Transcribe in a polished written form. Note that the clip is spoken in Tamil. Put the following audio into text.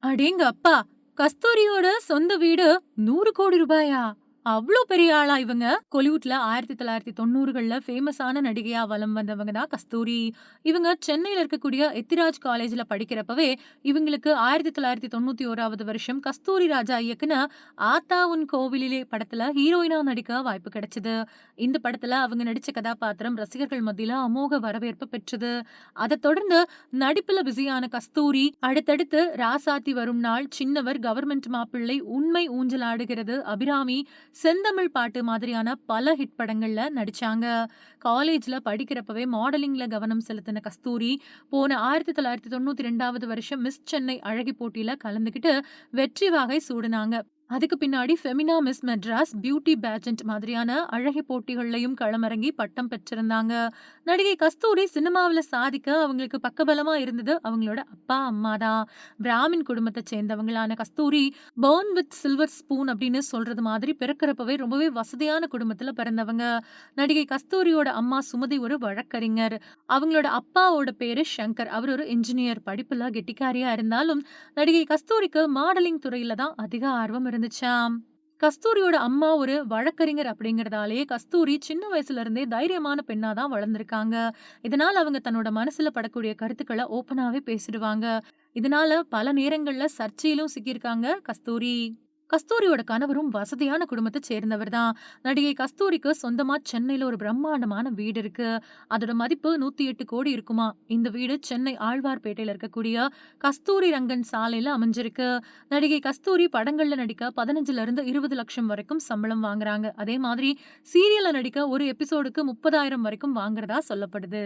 அடேங்கப்பா! கஸ்தூரியோட சொந்த வீடு 100 கோடி ரூபாயா? அவ்ளோ பெரிய ஆளா இவங்க? கோலிவுட்ல 1990கள்ல ஃபேமஸான நடிகையா வலம் வந்தவங்க தான் கஸ்தூரி. இவங்க சென்னையில இருக்கக்கூடிய எத்திராஜ் காலேஜ்ல படிக்கிறப்பவே, இவங்களுக்கு 1991வது வருஷம் கஸ்தூரி ராஜா இயக்குன "ஆத்தா உன் கோவிலிலே" படத்துல ஹீரோயினா நடிக்க வாய்ப்பு கிடைச்சது. இந்த படத்துல அவங்க நடிச்ச கதாபாத்திரம் ரசிகர்கள் மத்தியில அமோக வரவேற்பு பெற்றது. அதத் தொடர்ந்து நடிப்புல பிஸியான கஸ்தூரி, அடுத்தடுத்து ராசாத்தி வரும் நாள், சின்னவர், கவர்மெண்ட் மாப்பிள்ளை, உண்மை ஊஞ்சலாடுகிறது, அபிராமி, செந்தமிழ் பாட்டு மாதிரியான பல ஹிட் படங்கள்ல நடிச்சாங்க. காலேஜ்ல படிக்கிறப்பவே மாடலிங்ல கவனம் செலுத்தின கஸ்தூரி, போன 1992வது வருஷம் மிஸ் சென்னை அழகி போட்டியில கலந்துக்கிட்டு வெற்றி வாகை சூடுனாங்க. அதுக்கு பின்னாடி Femina miss Madras, beauty pageant மாதிரியான அழகி போட்டிகள்லயும் களமிறங்கி பட்டம் பெற்றிருந்தாங்க. நடிகை கஸ்தூரி சினிமாவுல சாதிக்க அவங்களுக்கு பக்கபலமா இருந்தது அவங்களோட அப்பா, அம்மா தான். பிராமின் குடும்பத்தைச் சேர்ந்தவங்களான கஸ்தூரி, "பார்ன் வித் சில்வர் ஸ்பூன்" அப்படின்னு சொல்றது மாதிரி பிறக்கிறப்பவே ரொம்பவே வசதியான குடும்பத்துல பிறந்தவங்க. நடிகை கஸ்தூரியோட அம்மா சுமதி ஒரு வழக்கறிஞர். அவங்களோட அப்பாவோட பேரு சங்கர். அவர் ஒரு இன்ஜினியர். படிப்புல கெட்டிக்காரியா இருந்தாலும், நடிகை கஸ்தூரிக்கு மாடலிங் துறையில தான் அதிக ஆர்வம் இருந்துச்சாம். கஸ்தூரியோட அம்மா ஒரு வழக்கறிஞர் அப்படிங்கிறதாலேயே, கஸ்தூரி சின்ன வயசுல இருந்தே தைரியமான பெண்ணா தான் வளர்ந்திருக்காங்க. இதனால அவங்க தன்னோட மனசுல படக்கூடிய கருத்துக்கள ஓப்பனாவே பேசிடுவாங்க. இதனால பல நேரங்கள்ல சர்ச்சையிலும் சிக்கியிருக்காங்க கஸ்தூரி. கஸ்தூரியோட கணவரும் வசதியான குடும்பத்த சேர்ந்தவர் தான். நடிகை கஸ்தூரிக்கு சொந்தமா சென்னையில ஒரு பிரம்மாண்டமான வீடு இருக்கு. அதோட மதிப்பு 108 கோடி இருக்குமா. இந்த வீடு சென்னை ஆழ்வார்பேட்டையில இருக்கக்கூடிய கஸ்தூரி ரங்கன் சாலையில அமைஞ்சிருக்கு. நடிகை கஸ்தூரி படங்கள்ல நடிக்க 15ல இருந்து 20 லட்சம் வரைக்கும் சம்பளம் வாங்குறாங்க. அதே மாதிரி சீரியல்ல நடிக்க ஒரு எபிசோடுக்கு 30,000 வரைக்கும் வாங்குறதா சொல்லப்படுது.